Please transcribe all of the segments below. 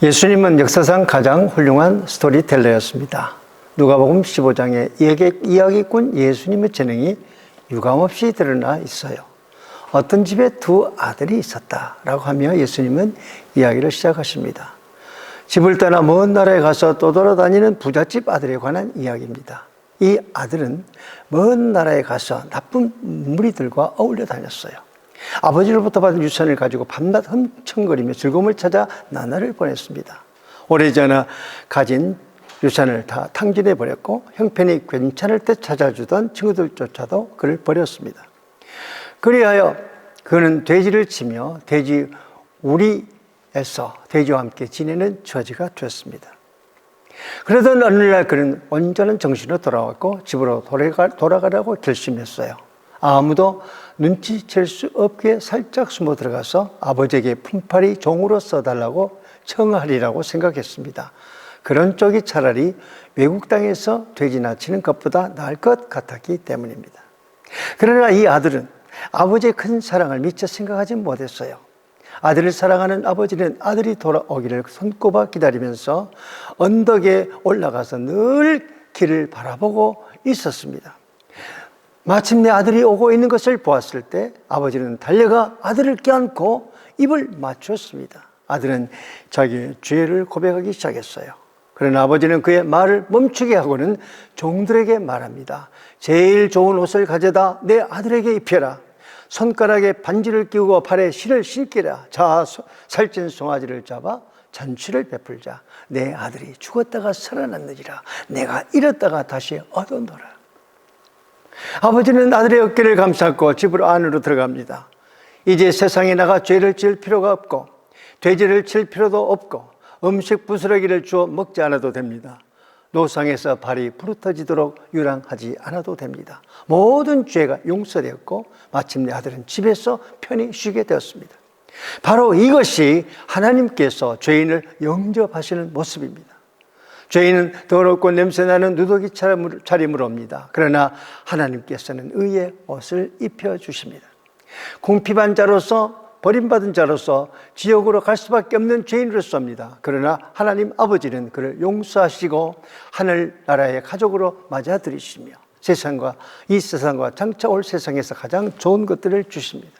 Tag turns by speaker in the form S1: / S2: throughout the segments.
S1: 예수님은 역사상 가장 훌륭한 스토리텔러였습니다. 누가복음 15장에 이야기꾼 예수님의 재능이 유감없이 드러나 있어요. 어떤 집에 두 아들이 있었다라고 하며 예수님은 이야기를 시작하십니다. 집을 떠나 먼 나라에 가서 떠돌아다니는 부잣집 아들에 관한 이야기입니다. 이 아들은 먼 나라에 가서 나쁜 무리들과 어울려 다녔어요. 아버지로부터 받은 유산을 가지고 밤낮 흠청거리며 즐거움을 찾아 나날을 보냈습니다. 오래전에 가진 유산을 다 탕진해버렸고 형편이 괜찮을 때 찾아주던 친구들조차도 그를 버렸습니다. 그리하여 그는 돼지를 치며 돼지 우리에서 돼지와 함께 지내는 처지가 되었습니다. 그러던 어느 날 그는 온전한 정신으로 돌아왔고 집으로 돌아가려고 결심했어요. 아무도 눈치챌 수 없게 살짝 숨어 들어가서 아버지에게 품팔이 종으로 써달라고 청하리라고 생각했습니다. 그런 쪽이 차라리 외국 땅에서 돼지나 치는 것보다 나을 것 같았기 때문입니다. 그러나 이 아들은 아버지의 큰 사랑을 미처 생각하지 못했어요. 아들을 사랑하는 아버지는 아들이 돌아오기를 손꼽아 기다리면서 언덕에 올라가서 늘 길을 바라보고 있었습니다. 마침내 아들이 오고 있는 것을 보았을 때 아버지는 달려가 아들을 껴안고 입을 맞췄습니다. 아들은 자기의 죄를 고백하기 시작했어요. 그러나 아버지는 그의 말을 멈추게 하고는 종들에게 말합니다. 제일 좋은 옷을 가져다 내 아들에게 입혀라. 손가락에 반지를 끼우고 발에 실을 신기라. 자, 살찐 송아지를 잡아 잔치를 베풀자. 내 아들이 죽었다가 살아났느니라. 내가 잃었다가 다시 얻어노라. 아버지는 아들의 어깨를 감싸고 집으로 안으로 들어갑니다. 이제 세상에 나가 죄를 지을 필요가 없고 돼지를 칠 필요도 없고 음식 부스러기를 주워 먹지 않아도 됩니다. 노상에서 발이 부르터지도록 유랑하지 않아도 됩니다. 모든 죄가 용서되었고 마침내 아들은 집에서 편히 쉬게 되었습니다. 바로 이것이 하나님께서 죄인을 영접하시는 모습입니다. 죄인은 더럽고 냄새나는 누더기 차림으로 옵니다. 그러나 하나님께서는 의의 옷을 입혀주십니다. 궁핍한 자로서 버림받은 자로서 지옥으로 갈 수밖에 없는 죄인으로서입니다. 그러나 하나님 아버지는 그를 용서하시고 하늘나라의 가족으로 맞아들이시며 이 세상과 장차 올 세상에서 가장 좋은 것들을 주십니다.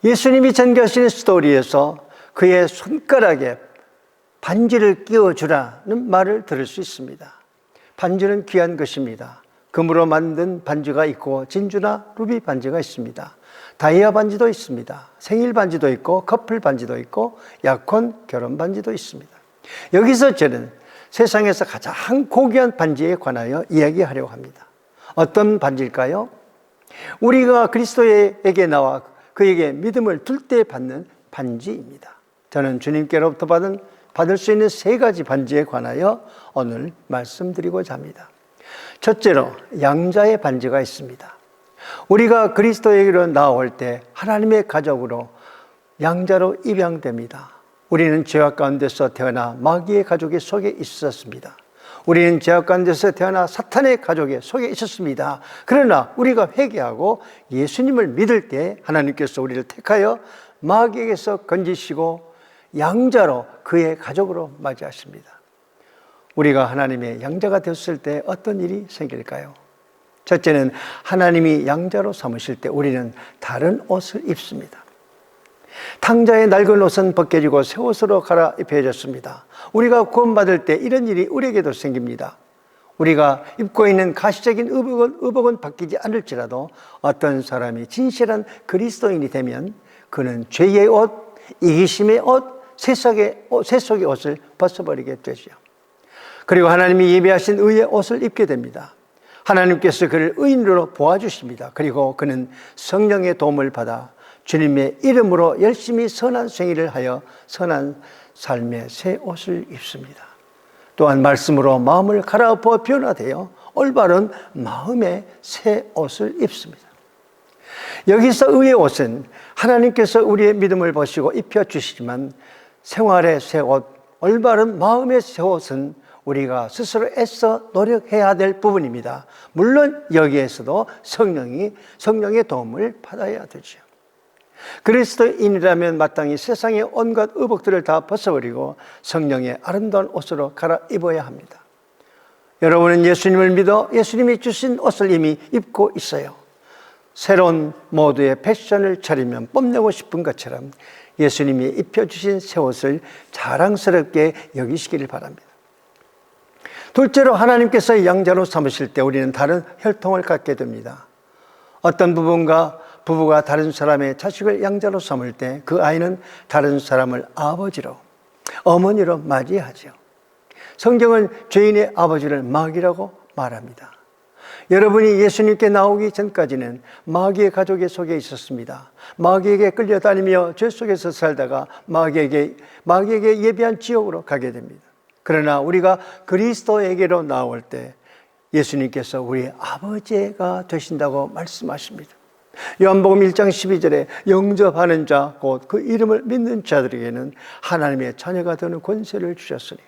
S1: 예수님이 전개하시는 스토리에서 그의 손가락에 반지를 끼워주라는 말을 들을 수 있습니다. 반지는 귀한 것입니다. 금으로 만든 반지가 있고 진주나 루비 반지가 있습니다. 다이아 반지도 있습니다. 생일 반지도 있고 커플 반지도 있고 약혼 결혼 반지도 있습니다. 여기서 저는 세상에서 가장 고귀한 반지에 관하여 이야기하려고 합니다. 어떤 반지일까요? 우리가 그리스도에게 나와 그에게 믿음을 둘 때 받는 반지입니다. 저는 주님께로부터 받을 수 있는 세 가지 반지에 관하여 오늘 말씀드리고자 합니다. 첫째로 양자의 반지가 있습니다. 우리가 그리스도에게로 나올 때 하나님의 가족으로 양자로 입양됩니다. 우리는 죄악 가운데서 태어나 마귀의 가족의 속에 있었습니다. 우리는 죄악 가운데서 태어나 사탄의 가족의 속에 있었습니다. 그러나 우리가 회개하고 예수님을 믿을 때 하나님께서 우리를 택하여 마귀에게서 건지시고 양자로 그의 가족으로 맞이하십니다. 우리가 하나님의 양자가 되었을 때 어떤 일이 생길까요? 첫째는 하나님이 양자로 삼으실 때 우리는 다른 옷을 입습니다. 탕자의 낡은 옷은 벗겨지고 새 옷으로 갈아입혀졌습니다. 우리가 구원받을 때 이런 일이 우리에게도 생깁니다. 우리가 입고 있는 가시적인 의복은 바뀌지 않을지라도 어떤 사람이 진실한 그리스도인이 되면 그는 죄의 옷, 이기심의 옷, 세속의 옷을 벗어버리게 되죠. 그리고 하나님이 예비하신 의의 옷을 입게 됩니다. 하나님께서 그를 의인으로 보아주십니다. 그리고 그는 성령의 도움을 받아 주님의 이름으로 열심히 선한 생일을 하여 선한 삶의 새 옷을 입습니다. 또한 말씀으로 마음을 갈아엎어 변화되어 올바른 마음의 새 옷을 입습니다. 여기서 의의 옷은 하나님께서 우리의 믿음을 보시고 입혀주시지만 생활의 새 옷, 올바른 마음의 새 옷은 우리가 스스로 애써 노력해야 될 부분입니다. 물론 여기에서도 성령의 도움을 받아야 되죠. 그리스도인이라면 마땅히 세상의 온갖 의복들을 다 벗어버리고 성령의 아름다운 옷으로 갈아입어야 합니다. 여러분은 예수님을 믿어 예수님이 주신 옷을 이미 입고 있어요. 새로운 모드의 패션을 차리면 뽐내고 싶은 것처럼 예수님이 입혀주신 새 옷을 자랑스럽게 여기시기를 바랍니다. 둘째로, 하나님께서 양자로 삼으실 때 우리는 다른 혈통을 갖게 됩니다. 어떤 부부가 다른 사람의 자식을 양자로 삼을 때 그 아이는 다른 사람을 아버지로, 어머니로 맞이하죠. 성경은 죄인의 아버지를 마귀라고 말합니다. 여러분이 예수님께 나오기 전까지는 마귀의 가족의 속에 있었습니다. 마귀에게 끌려다니며 죄 속에서 살다가 마귀에게 예비한 지옥으로 가게 됩니다. 그러나 우리가 그리스도에게로 나올 때 예수님께서 우리 아버지가 되신다고 말씀하십니다. 요한복음 1장 12절에 영접하는 자, 곧 그 이름을 믿는 자들에게는 하나님의 자녀가 되는 권세를 주셨으니,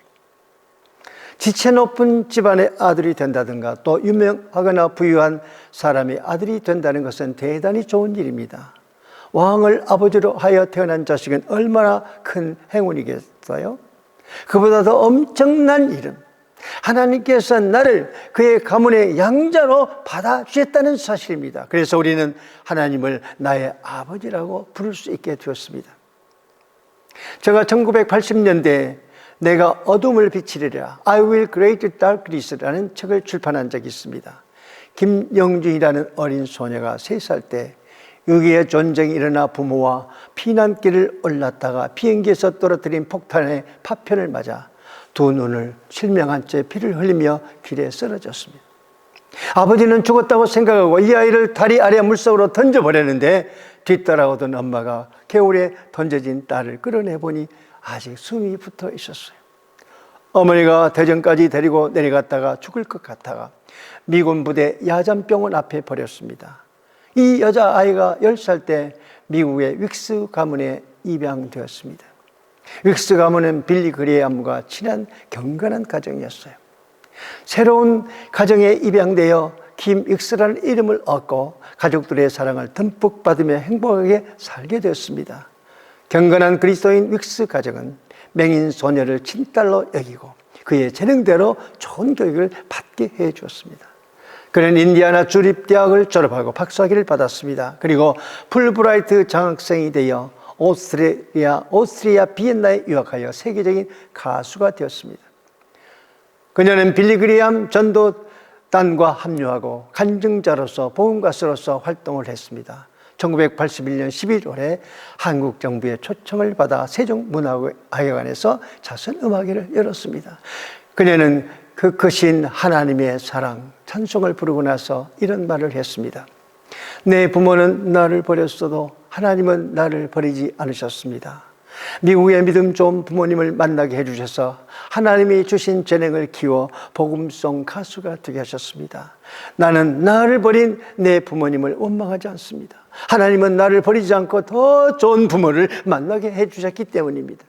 S1: 지체 높은 집안의 아들이 된다든가 또 유명하거나 부유한 사람의 아들이 된다는 것은 대단히 좋은 일입니다. 왕을 아버지로 하여 태어난 자식은 얼마나 큰 행운이겠어요? 그보다 더 엄청난 이름, 하나님께서 나를 그의 가문의 양자로 받아주셨다는 사실입니다. 그래서 우리는 하나님을 나의 아버지라고 부를 수 있게 되었습니다. 제가 1980년대에 내가 어둠을 비치리라, I will create darkness라는 책을 출판한 적이 있습니다. 김영준이라는 어린 소녀가 3살 때 6.25 전쟁이 일어나 부모와 피난길을 올랐다가 비행기에서 떨어뜨린 폭탄의 파편을 맞아 두 눈을 실명한 채 피를 흘리며 길에 쓰러졌습니다. 아버지는 죽었다고 생각하고 이 아이를 다리 아래 물속으로 던져버렸는데 뒤따라오던 엄마가 개울에 던져진 딸을 끌어내보니 아직 숨이 붙어 있었어요. 어머니가 대전까지 데리고 내려갔다가 죽을 것 같다가 미군 부대 야잔병원 앞에 버렸습니다. 이 여자아이가 10살 때 미국의 윅스 가문에 입양되었습니다. 윅스 가문은 빌리 그레이엄과 친한 경건한 가정이었어요. 새로운 가정에 입양되어 김 윅스라는 이름을 얻고 가족들의 사랑을 듬뿍 받으며 행복하게 살게 되었습니다. 경건한 그리스도인 윅스 가정은 맹인 소녀를 친딸로 여기고 그의 재능대로 좋은 교육을 받게 해 주었습니다. 그는 인디아나 주립대학을 졸업하고 박사학위를 받았습니다. 그리고 풀브라이트 장학생이 되어 오스트리아 비엔나에 유학하여 세계적인 가수가 되었습니다. 그녀는 빌리 그레이엄 전도단과 합류하고 간증자로서 복음가수로서 활동을 했습니다. 1981년 11월에 한국 정부의 초청을 받아 세종문화회관에서 자선음악회를 열었습니다. 그녀는 그 크신 하나님의 사랑, 찬송을 부르고 나서 이런 말을 했습니다. 내 부모는 나를 버렸어도 하나님은 나를 버리지 않으셨습니다. 미국의 믿음 좋은 부모님을 만나게 해주셔서 하나님이 주신 재능을 키워 복음송 가수가 되게 하셨습니다. 나는 나를 버린 내 부모님을 원망하지 않습니다. 하나님은 나를 버리지 않고 더 좋은 부모를 만나게 해주셨기 때문입니다.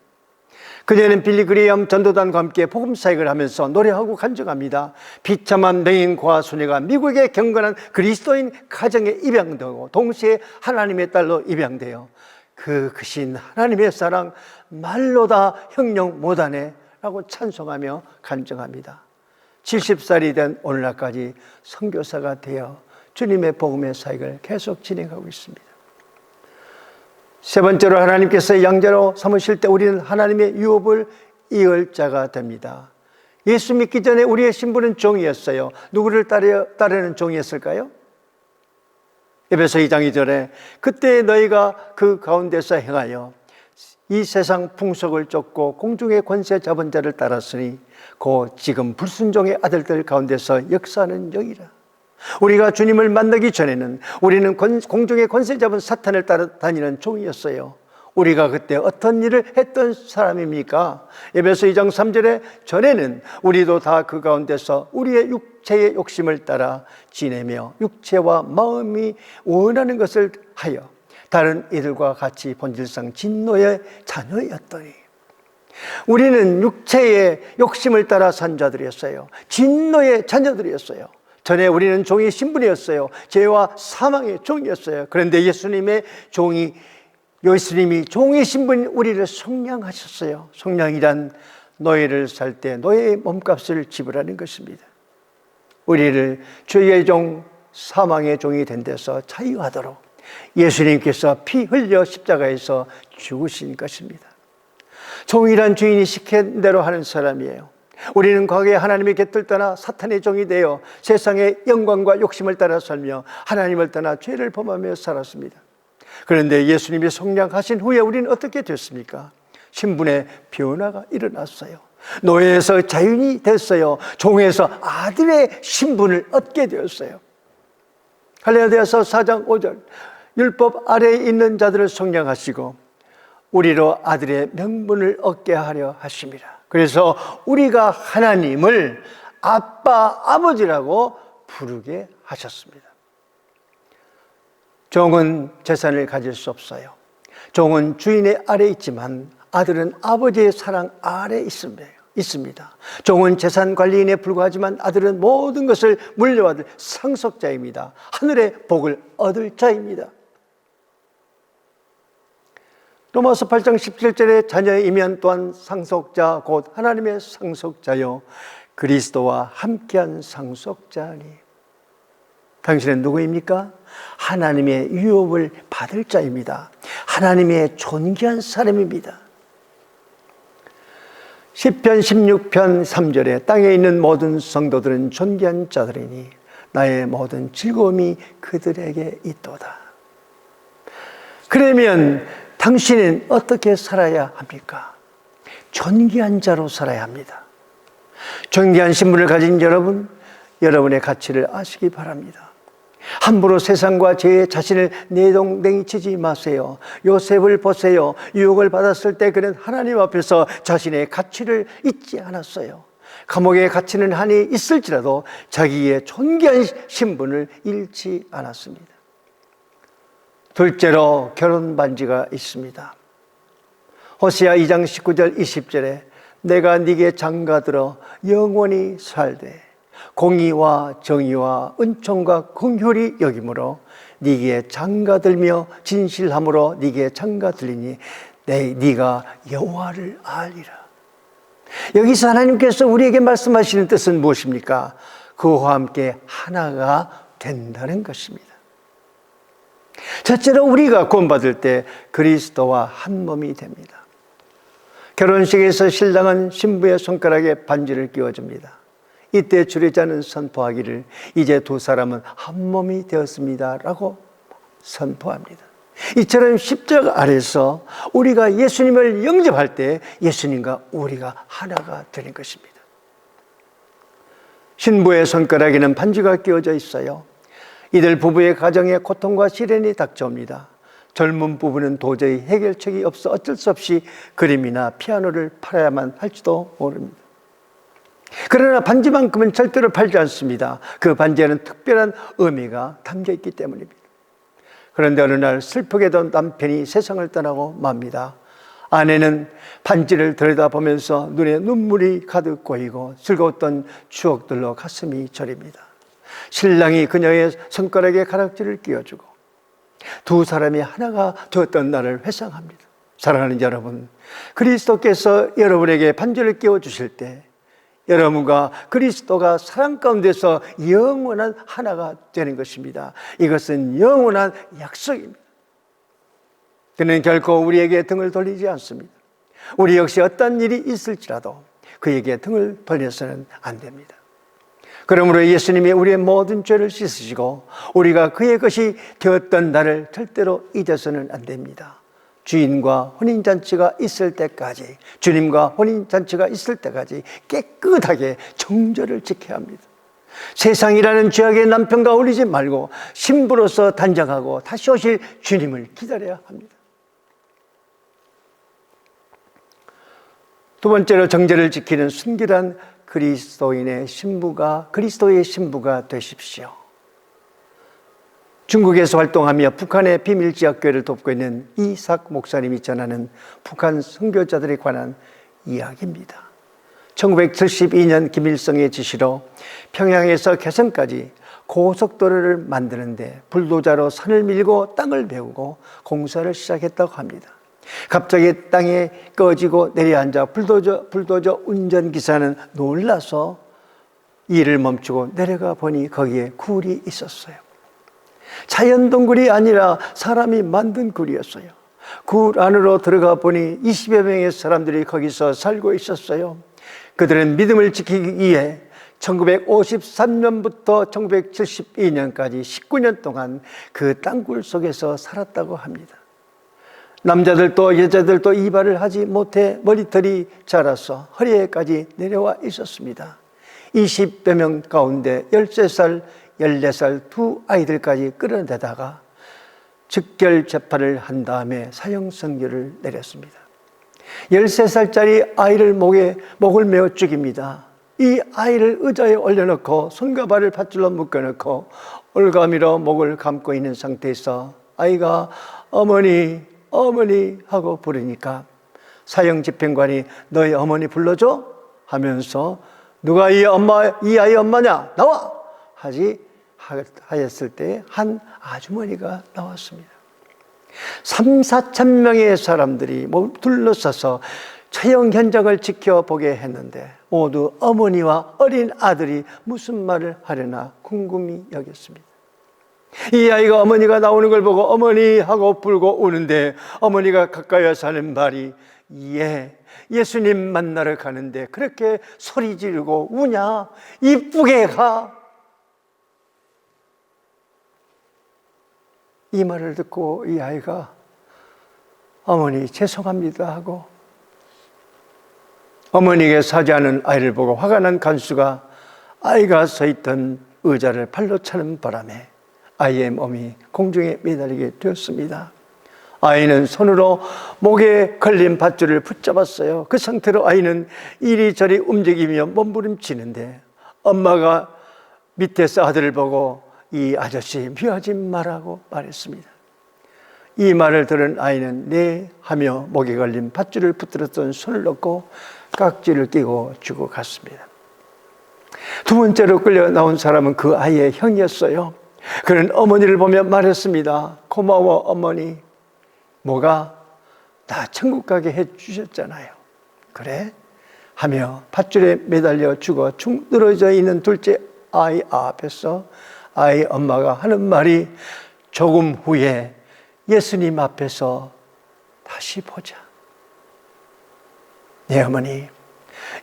S1: 그녀는 빌리 그레이엄 전도단과 함께 복음 사역을 하면서 노래하고 간증합니다. 비참한 맹인 고아 소녀가 미국의 경건한 그리스도인 가정에 입양되고 동시에 하나님의 딸로 입양되어 그 크신 하나님의 사랑 말로 다 형용 못하네 라고 찬송하며 간증합니다. 70살이 된 오늘날까지 선교사가 되어 주님의 복음의 사역을 계속 진행하고 있습니다. 세 번째로, 하나님께서 양자로 삼으실 때 우리는 하나님의 유업을 이을 자가 됩니다. 예수 믿기 전에 우리의 신분은 종이었어요. 누구를 따르는 종이었을까요? 에베소 2장 2절에 그때 너희가 그 가운데서 행하여 이 세상 풍속을 쫓고 공중의 권세 잡은 자를 따랐으니 곧 지금 불순종의 아들들 가운데서 역사하는 영이라. 우리가 주님을 만나기 전에는 우리는 공중의 권세 잡은 사탄을 따라다니는 종이었어요. 우리가 그때 어떤 일을 했던 사람입니까? 에베소 2장 3절에 전에는 우리도 다 그 가운데서 우리의 육체의 욕심을 따라 지내며 육체와 마음이 원하는 것을 하여 다른 이들과 같이 본질상 진노의 자녀였더니, 우리는 육체의 욕심을 따라 산 자들이었어요. 진노의 자녀들이었어요. 전에 우리는 종의 신분이었어요. 죄와 사망의 종이었어요. 그런데 예수님의 종이 예수님이 종의 신분 우리를 속량하셨어요. 속량이란 노예를 살 때 노예의 몸값을 지불하는 것입니다. 우리를 죄의 종, 사망의 종이 된 데서 자유하도록 예수님께서 피 흘려 십자가에서 죽으신 것입니다. 종이란 주인이 시킨 대로 하는 사람이에요. 우리는 과거에 하나님의 곁을 떠나 사탄의 종이 되어 세상의 영광과 욕심을 따라 살며 하나님을 떠나 죄를 범하며 살았습니다. 그런데 예수님이 속량하신 후에 우리는 어떻게 됐습니까? 신분의 변화가 일어났어요. 노예에서 자유인이 됐어요. 종에서 아들의 신분을 얻게 되었어요. 갈라디아서 4장 5절, 율법 아래에 있는 자들을 속량하시고 우리로 아들의 명분을 얻게 하려 하심이라. 그래서 우리가 하나님을 아빠, 아버지라고 부르게 하셨습니다. 종은 재산을 가질 수 없어요. 종은 주인의 아래에 있지만 아들은 아버지의 사랑 아래에 있습니다. 종은 재산 관리인에 불과하지만 아들은 모든 것을 물려받을 상속자입니다. 하늘의 복을 얻을 자입니다. 로마서 8장 17절에 자녀이면 또한 상속자 곧 하나님의 상속자요 그리스도와 함께한 상속자니. 당신은 누구입니까? 하나님의 유업을 받을 자입니다. 하나님의 존귀한 사람입니다. 시편 16편 3절에 땅에 있는 모든 성도들은 존귀한 자들이니 나의 모든 즐거움이 그들에게 있도다. 그러면 당신은 어떻게 살아야 합니까? 존귀한 자로 살아야 합니다. 존귀한 신분을 가진 여러분, 여러분의 가치를 아시기 바랍니다. 함부로 세상과 제 자신을 내동댕이치지 마세요. 요셉을 보세요. 유혹을 받았을 때 그는 하나님 앞에서 자신의 가치를 잊지 않았어요. 감옥에 갇히는 한이 있을지라도 자기의 존귀한 신분을 잃지 않았습니다. 둘째로 결혼 반지가 있습니다. 호세아 2장 19절 20절에 내가 네게 장가들어 영원히 살되 공의와 정의와 은총과 긍휼이 여김으로 네게 장가들며 진실함으로 네게 장가들리니 네가 여호와를 알리라. 여기서 하나님께서 우리에게 말씀하시는 뜻은 무엇입니까? 그와 함께 하나가 된다는 것입니다. 첫째로 우리가 구원받을 때 그리스도와 한 몸이 됩니다. 결혼식에서 신랑은 신부의 손가락에 반지를 끼워줍니다. 이때 주례자는 선포하기를 이제 두 사람은 한 몸이 되었습니다 라고 선포합니다. 이처럼 십자가 아래서 우리가 예수님을 영접할 때 예수님과 우리가 하나가 되는 것입니다. 신부의 손가락에는 반지가 끼워져 있어요. 이들 부부의 가정에 고통과 시련이 닥쳐옵니다. 젊은 부부는 도저히 해결책이 없어 어쩔 수 없이 그림이나 피아노를 팔아야만 할지도 모릅니다. 그러나 반지만큼은 절대로 팔지 않습니다. 그 반지에는 특별한 의미가 담겨 있기 때문입니다. 그런데 어느 날 슬프게도 남편이 세상을 떠나고 맙니다. 아내는 반지를 들여다보면서 눈에 눈물이 가득 고이고 즐거웠던 추억들로 가슴이 저립니다. 신랑이 그녀의 손가락에 가락지를 끼워주고 두 사람이 하나가 되었던 날을 회상합니다. 사랑하는 여러분, 그리스도께서 여러분에게 반지를 끼워주실 때 여러분과 그리스도가 사랑 가운데서 영원한 하나가 되는 것입니다. 이것은 영원한 약속입니다. 그는 결코 우리에게 등을 돌리지 않습니다. 우리 역시 어떤 일이 있을지라도 그에게 등을 돌려서는 안 됩니다. 그러므로 예수님이 우리의 모든 죄를 씻으시고 우리가 그의 것이 되었던 날을 절대로 잊어서는 안 됩니다. 주인과 혼인잔치가 있을 때까지, 주님과 혼인잔치가 있을 때까지 깨끗하게 정절을 지켜야 합니다. 세상이라는 죄악의 남편과 어울리지 말고 신부로서 단장하고 다시 오실 주님을 기다려야 합니다. 두 번째로 정절을 지키는 순결한 그리스도의 신부가 되십시오. 중국에서 활동하며 북한의 비밀지역교회를 돕고 있는 이삭 목사님이 전하는 북한 선교자들에 관한 이야기입니다. 1972년 김일성의 지시로 평양에서 개성까지 고속도로를 만드는데 불도저로 산을 밀고 땅을 메우고 공사를 시작했다고 합니다. 갑자기 땅에 꺼지고 내려앉아 불도저 운전기사는 놀라서 일을 멈추고 내려가 보니 거기에 굴이 있었어요. 자연동굴이 아니라 사람이 만든 굴이었어요. 굴 안으로 들어가 보니 20여 명의 사람들이 거기서 살고 있었어요. 그들은 믿음을 지키기 위해 1953년부터 1972년까지 19년 동안 그 땅굴 속에서 살았다고 합니다. 남자들도 여자들도 이발을 하지 못해 머리털이 자라서 허리에까지 내려와 있었습니다. 20여 명 가운데 13살, 14살 두 아이들까지 끌어내다가 즉결 재판을 한 다음에 사형 선고를 내렸습니다. 13살짜리 아이를 목을 메어 죽입니다. 이 아이를 의자에 올려놓고 손과 발을 밧줄로 묶어놓고 올가미로 목을 감고 있는 상태에서 아이가 어머니 어머니 하고 부르니까 사형 집행관이 너희 어머니 불러줘 하면서 누가 이 아이 엄마냐 나와 하였을 때 한 아주머니가 나왔습니다. 3,4천 명의 사람들이 둘러서서 처형 현장을 지켜보게 했는데 모두 어머니와 어린 아들이 무슨 말을 하려나 궁금히 여겼습니다. 이 아이가 어머니가 나오는 걸 보고 어머니 하고 불고 우는데 어머니가 가까이 와서 하는 말이 예수님 만나러 가는데 그렇게 소리 지르고 우냐? 이쁘게 가. 이 말을 듣고 이 아이가 어머니 죄송합니다 하고 어머니에게 사죄하는 아이를 보고 화가 난 간수가 아이가 서 있던 의자를 팔로 차는 바람에 아이의 몸이 공중에 매달리게 되었습니다. 아이는 손으로 목에 걸린 밧줄을 붙잡았어요. 그 상태로 아이는 이리저리 움직이며 몸부림치는데 엄마가 밑에서 아들을 보고 이 아저씨 미워하지 말라고 말했습니다. 이 말을 들은 아이는 네 하며 목에 걸린 밧줄을 붙들었던 손을 놓고 깍지를 끼고 죽어갔습니다. 두 번째로 끌려 나온 사람은 그 아이의 형이었어요. 그는 어머니를 보며 말했습니다. 고마워 어머니. 뭐가? 나 천국 가게 해주셨잖아요. 그래? 하며 밧줄에 매달려 죽어 축 늘어져 있는 둘째 아이 앞에서 아이 엄마가 하는 말이 조금 후에 예수님 앞에서 다시 보자. 네 어머니.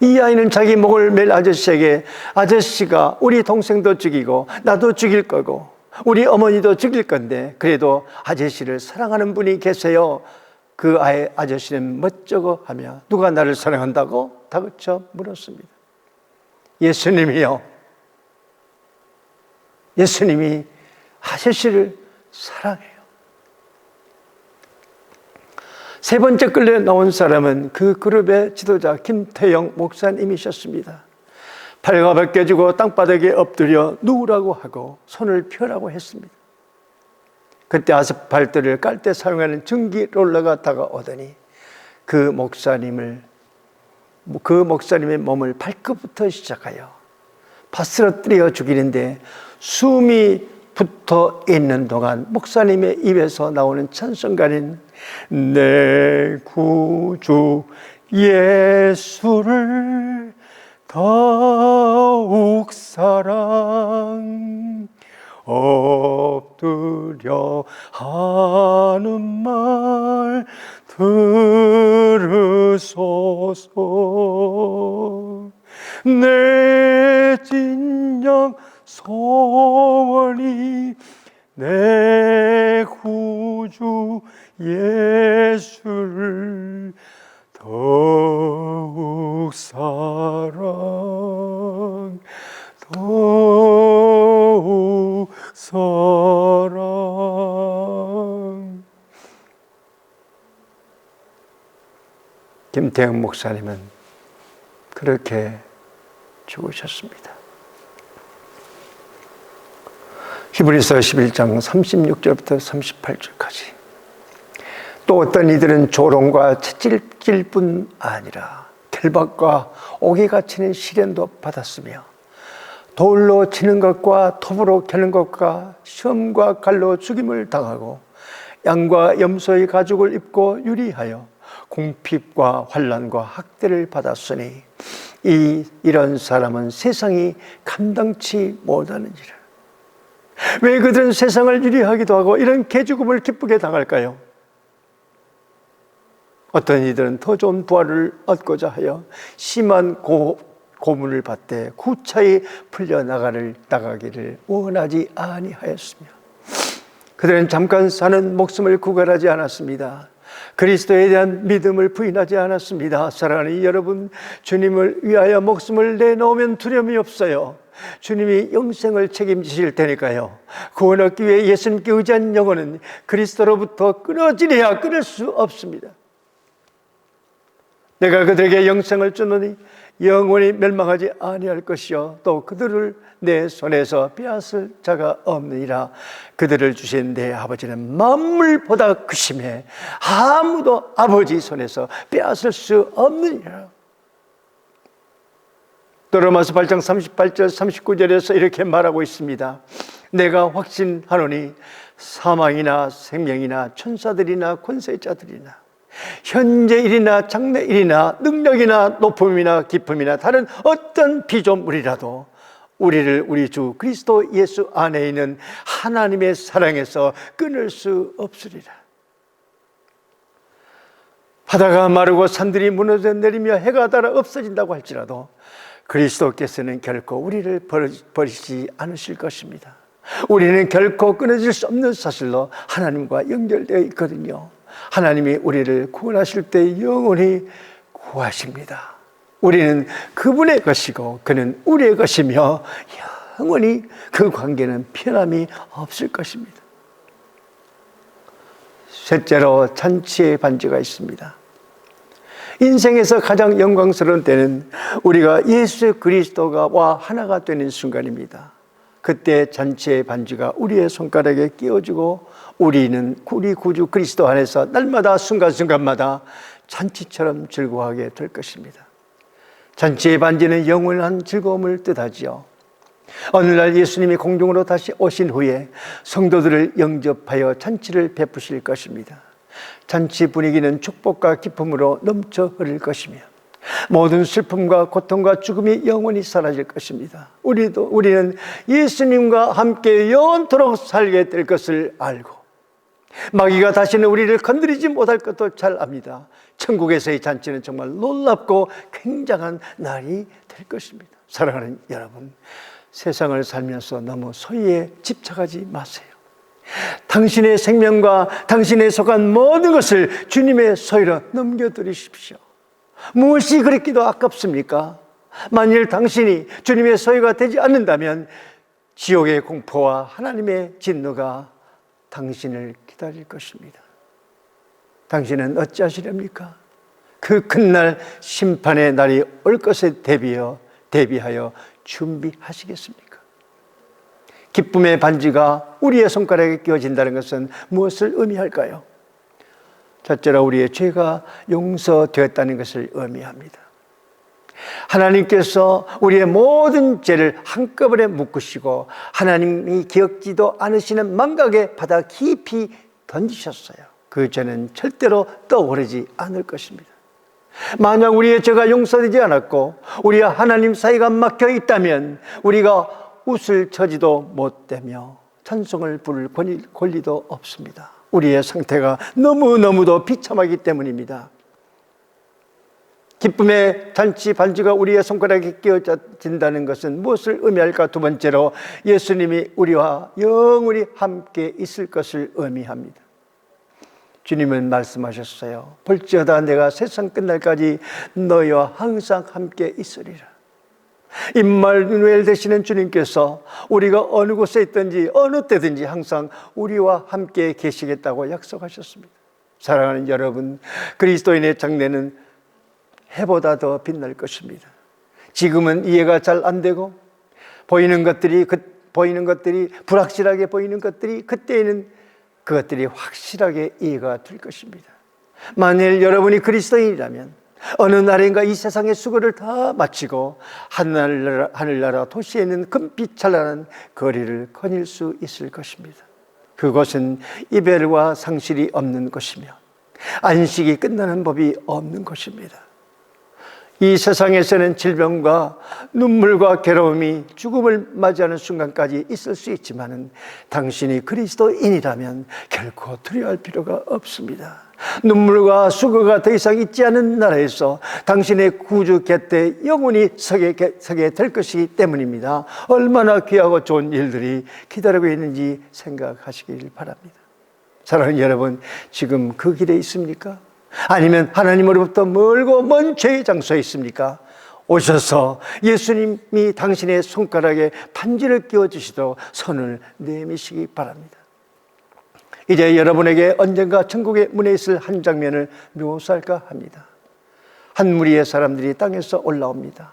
S1: 이 아이는 자기 목을 맬 아저씨에게 아저씨가 우리 동생도 죽이고 나도 죽일 거고 우리 어머니도 죽일 건데 그래도 아저씨를 사랑하는 분이 계세요. 그 아저씨는 멋쩍어 하며 누가 나를 사랑한다고? 다그쳐 물었습니다. 예수님이요. 예수님이 아저씨를 사랑해요. 세 번째 끌려 나온 사람은 그 그룹의 지도자 김태영 목사님이셨습니다. 팔과 벗겨지고 땅바닥에 엎드려 누우라고 하고 손을 펴라고 했습니다. 그때 아스팔트를 깔 때 사용하는 전기 롤러가 다가오더니 그 목사님의 몸을 발끝부터 시작하여 바스러뜨려 죽이는데 숨이 붙어 있는 동안 목사님의 입에서 나오는 찬송가는 내 구주 예수를 더욱 사랑 엎드려 하는 말 들으소서. 내 진정 소원이 내 구주 예수를 더욱 사랑 더욱 사랑. 김태형 목사님은 그렇게 죽으셨습니다. 히브리서 11장 36절부터 38절까지 또 어떤 이들은 조롱과 채찍질 뿐 아니라 결박과 옥에 갇히는 시련도 받았으며 돌로 치는 것과 톱으로 캐는 것과 시험과 칼로 죽임을 당하고 양과 염소의 가죽을 입고 유리하여 궁핍과 환난과 학대를 받았으니 이런 사람은 세상이 감당치 못하는지라. 왜 그들은 세상을 유리하기도 하고 이런 개죽음을 기쁘게 당할까요? 어떤 이들은 더 좋은 부활을 얻고자 하여 심한 고문을 받되 구차히 풀려나가기를 원하지 아니하였으며 그들은 잠깐 사는 목숨을 구걸하지 않았습니다. 그리스도에 대한 믿음을 부인하지 않았습니다. 사랑하는 여러분, 주님을 위하여 목숨을 내놓으면 두려움이 없어요. 주님이 영생을 책임지실 테니까요. 구원 얻기 위해 예수님께 의지한 영혼은 그리스도로부터 끊어지려야 끊을 수 없습니다. 내가 그들에게 영생을 주노니 영원히 멸망하지 아니할 것이요 또 그들을 내 손에서 빼앗을 자가 없느니라. 그들을 주신 내 아버지는 만물보다 크심에 아무도 아버지 손에서 빼앗을 수 없느니라. 또 로마서 8장 38절 39절에서 이렇게 말하고 있습니다. 내가 확신하노니 사망이나 생명이나 천사들이나 권세자들이나 현재 일이나 장래 일이나 능력이나 높음이나 깊음이나 다른 어떤 피조물이라도 우리를 우리 주 그리스도 예수 안에 있는 하나님의 사랑에서 끊을 수 없으리라. 바다가 마르고 산들이 무너져 내리며 해가 닳아 없어진다고 할지라도 그리스도께서는 결코 우리를 버리지 않으실 것입니다. 우리는 결코 끊어질 수 없는 사실로 하나님과 연결되어 있거든요. 하나님이 우리를 구원하실 때 영원히 구하십니다. 우리는 그분의 것이고 그는 우리의 것이며 영원히 그 관계는 변함이 없을 것입니다. 셋째로 잔치의 반지가 있습니다. 인생에서 가장 영광스러운 때는 우리가 예수 그리스도와 하나가 되는 순간입니다. 그때 잔치의 반지가 우리의 손가락에 끼워지고 우리는 우리 구주 그리스도 안에서 날마다 순간순간마다 잔치처럼 즐거워하게 될 것입니다. 잔치의 반지는 영원한 즐거움을 뜻하지요. 어느 날 예수님이 공중으로 다시 오신 후에 성도들을 영접하여 잔치를 베푸실 것입니다. 잔치 분위기는 축복과 기쁨으로 넘쳐 흐를 것이며 모든 슬픔과 고통과 죽음이 영원히 사라질 것입니다. 우리는 예수님과 함께 영원토록 살게 될 것을 알고 마귀가 다시는 우리를 건드리지 못할 것도 잘 압니다. 천국에서의 잔치는 정말 놀랍고 굉장한 날이 될 것입니다. 사랑하는 여러분, 세상을 살면서 너무 소유에 집착하지 마세요. 당신의 생명과 당신에 속한 모든 것을 주님의 소유로 넘겨드리십시오. 무엇이 그렇게도 아깝습니까? 만일 당신이 주님의 소유가 되지 않는다면 지옥의 공포와 하나님의 진노가 당신을 기다릴 것입니다. 당신은 어찌하시렵니까? 그 큰 날 심판의 날이 올 것에 대비하여 준비하시겠습니까? 기쁨의 반지가 우리의 손가락에 끼워진다는 것은 무엇을 의미할까요? 첫째로 우리의 죄가 용서되었다는 것을 의미합니다. 하나님께서 우리의 모든 죄를 한꺼번에 묶으시고 하나님이 기억지도 않으시는 망각의 바다 깊이 던지셨어요. 그 죄는 절대로 떠오르지 않을 것입니다. 만약 우리의 죄가 용서되지 않았고 우리와 하나님 사이가 막혀 있다면 우리가 웃을 처지도 못되며 찬송을 부를 권리도 없습니다. 우리의 상태가 너무너무도 비참하기 때문입니다. 기쁨의 잔치 반지가 우리의 손가락에 끼워진다는 것은 무엇을 의미할까? 두 번째로 예수님이 우리와 영원히 함께 있을 것을 의미합니다. 주님은 말씀하셨어요. 볼지어다 내가 세상 끝날까지 너희와 항상 함께 있으리라. 임마누엘 되시는 주님께서 우리가 어느 곳에 있든지 어느 때든지 항상 우리와 함께 계시겠다고 약속하셨습니다. 사랑하는 여러분, 그리스도인의 장래는 해보다 더 빛날 것입니다. 지금은 이해가 잘 안 되고 보이는 것들이 불확실하게 보이는 것들이 그때에는 그것들이 확실하게 이해가 될 것입니다. 만일 여러분이 그리스도인이라면 어느 날인가 이 세상의 수고를 다 마치고 하늘나라 도시에 있는 금빛 찬란한 거리를 거닐 수 있을 것입니다. 그것은 이별과 상실이 없는 곳이며 안식이 끝나는 법이 없는 곳입니다. 이 세상에서는 질병과 눈물과 괴로움이 죽음을 맞이하는 순간까지 있을 수 있지만 당신이 그리스도인이라면 결코 두려워할 필요가 없습니다. 눈물과 수고가 더 이상 있지 않은 나라에서 당신의 구주 곁에 영원히 서게 될 것이기 때문입니다. 얼마나 귀하고 좋은 일들이 기다리고 있는지 생각하시길 바랍니다. 사랑하는 여러분, 지금 그 길에 있습니까? 아니면 하나님으로부터 멀고 먼 죄의 장소에 있습니까? 오셔서 예수님이 당신의 손가락에 반지를 끼워주시도록 손을 내미시기 바랍니다. 이제 여러분에게 언젠가 천국의 문에 있을 한 장면을 묘사할까 합니다. 한 무리의 사람들이 땅에서 올라옵니다.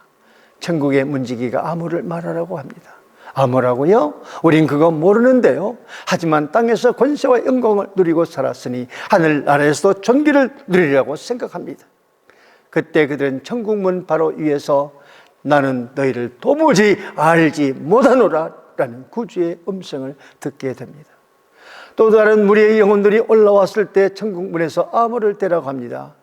S1: 천국의 문지기가 암호를 말하라고 합니다. 암호라고요? 우린 그거 모르는데요. 하지만 땅에서 권세와 영광을 누리고 살았으니 하늘나라에서도 존귀를 누리라고 생각합니다. 그때 그들은 천국문 바로 위에서 나는 너희를 도무지 알지 못하노라 라는 구주의 음성을 듣게 됩니다. 또 다른 무리의 영혼들이 올라왔을 때 천국문에서 암호를 대라고 합니다.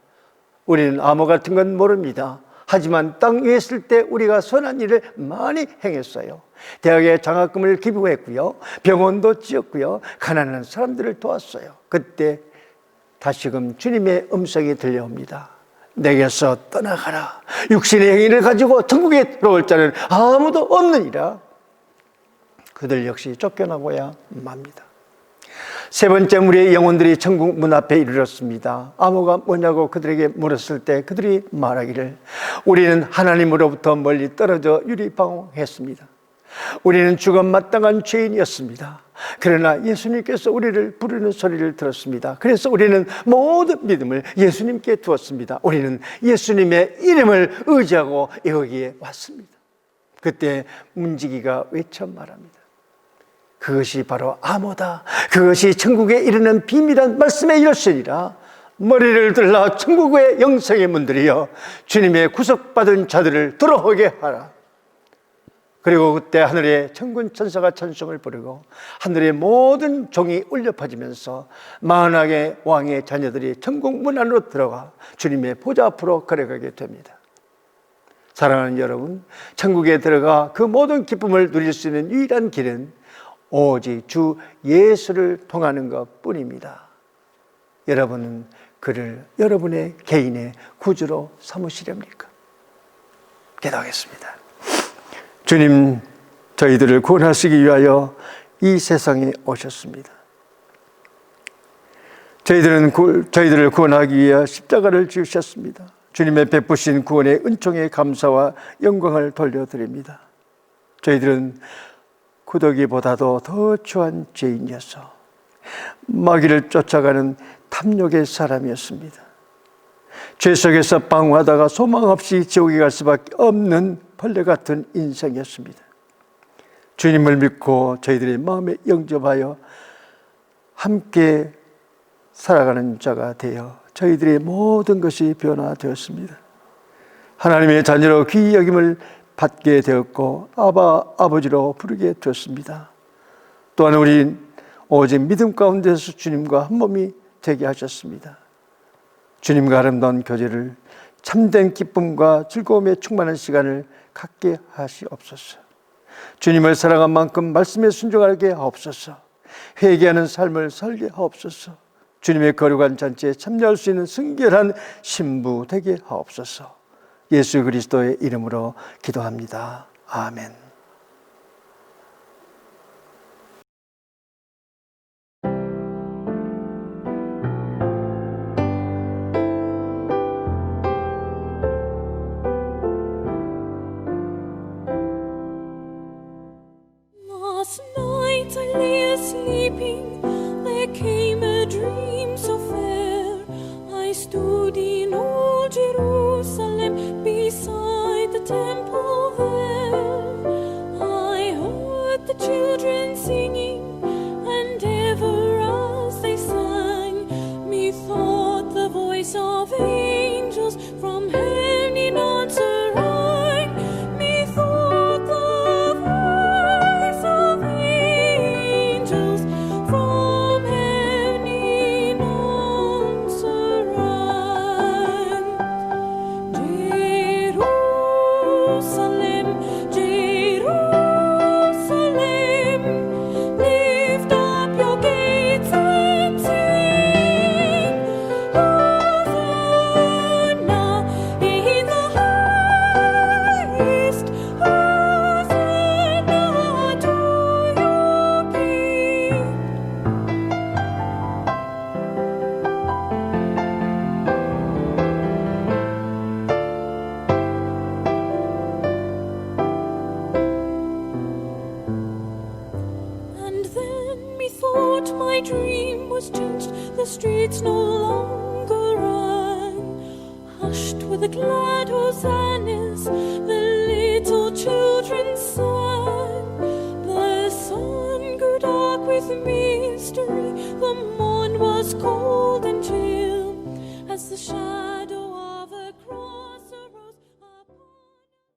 S1: 우리는 암호 같은 건 모릅니다. 하지만 땅 위에 있을 때 우리가 선한 일을 많이 행했어요. 대학에 장학금을 기부했고요. 병원도 지었고요. 가난한 사람들을 도왔어요. 그때 다시금 주님의 음성이 들려옵니다. 내게서 떠나가라. 육신의 행위를 가지고 천국에 들어올 자는 아무도 없느니라. 그들 역시 쫓겨나고야 맙니다. 세 번째 무리의 영혼들이 천국 문 앞에 이르렀습니다. 암호가 뭐냐고 그들에게 물었을 때 그들이 말하기를 우리는 하나님으로부터 멀리 떨어져 유리방황했습니다. 우리는 죽음 마땅한 죄인이었습니다. 그러나 예수님께서 우리를 부르는 소리를 들었습니다. 그래서 우리는 모든 믿음을 예수님께 두었습니다. 우리는 예수님의 이름을 의지하고 여기에 왔습니다. 그때 문지기가 외쳐 말합니다. 그것이 바로 암호다. 그것이 천국에 이르는 비밀한 말씀의 열쇠니라. 머리를 들라 천국의 영생의 문들이여 주님의 구속받은 자들을 들어오게 하라. 그리고 그때 하늘에 천군 천사가 찬송을 부르고 하늘의 모든 종이 울려 퍼지면서 만왕의 왕의 자녀들이 천국 문 안으로 들어가 주님의 보좌 앞으로 걸어가게 됩니다. 사랑하는 여러분, 천국에 들어가 그 모든 기쁨을 누릴 수 있는 유일한 길은 오직 주 예수를 통하는 것 뿐입니다. 여러분은 그를 여러분의 개인의 구주로 삼으시렵니까? 기도하겠습니다. 주님, 저희들을 구원하시기 위하여 이 세상에 오셨습니다. 저희들을 구원하기 위해 십자가를 지으셨습니다. 주님의 베푸신 구원의 은총에 감사와 영광을 돌려드립니다. 저희들은 구더기보다도 더 추한 죄인이어서 마귀를 쫓아가는 탐욕의 사람이었습니다. 죄 속에서 방황하다가 소망 없이 지옥에 갈 수밖에 없는 벌레 같은 인생이었습니다. 주님을 믿고 저희들의 마음에 영접하여 함께 살아가는 자가 되어 저희들의 모든 것이 변화되었습니다. 하나님의 자녀로 귀히 여김을 받게 되었고 아버지로 부르게 되었습니다. 또한 우리 오직 믿음 가운데서 주님과 한 몸이 되게 하셨습니다. 주님과 아름다운 교제를 참된 기쁨과 즐거움에 충만한 시간을 갖게 하시옵소서. 주님을 사랑한 만큼 말씀에 순종하게 하옵소서. 회개하는 삶을 살게 하옵소서. 주님의 거룩한 잔치에 참여할 수 있는 순결한 신부 되게 하옵소서. 예수 그리스도의 이름으로 기도합니다. 아멘.
S2: Last night I lay sleeping, there came a dream so fair. I stood in old Jerusalem beside the temple there. was changed, the streets no longer rang, hushed with a glad hosanna.